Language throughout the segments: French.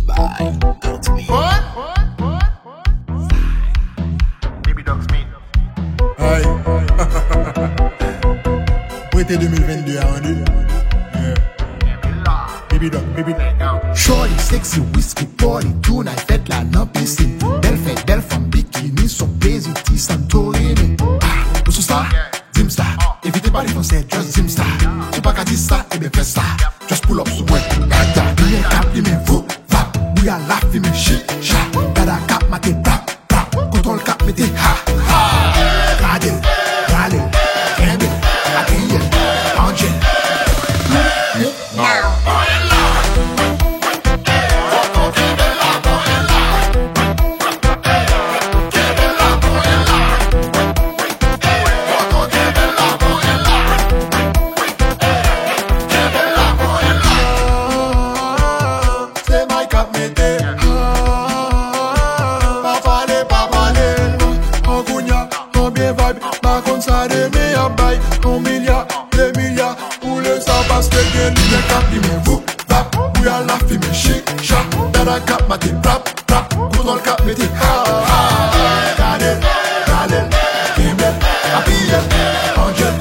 by Ultimate. Baby Dogs Mean. Aïe. Où était 2022 à rendu? Baby dog, baby dog. Shorty, sexy, whiskey, party, tonight, fête la non piscine. Belle femme, bikini, son plaisir, Santorini. Ah, où ça? Dim ça. Évitez pas les français, just dim ça. Tu pas qu'à dire ça, et bien fais ça. Just pull up, so ouais. Gata, bien cap, bien vous, va. Bouya la fi, mais shit, chat. Gada cap, mate, tap, tap. Contrôle cap, mettez, ha, ha. Gade, Kende, Akeye, Angel. Parce que gen li men kap li men vou, vap. Bouya la fi men shik, shak. Dada kap mate prap, prap. Kontrol kap mete ha, ha. Gade, Kemel, Abiye, Angel.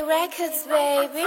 Records, baby.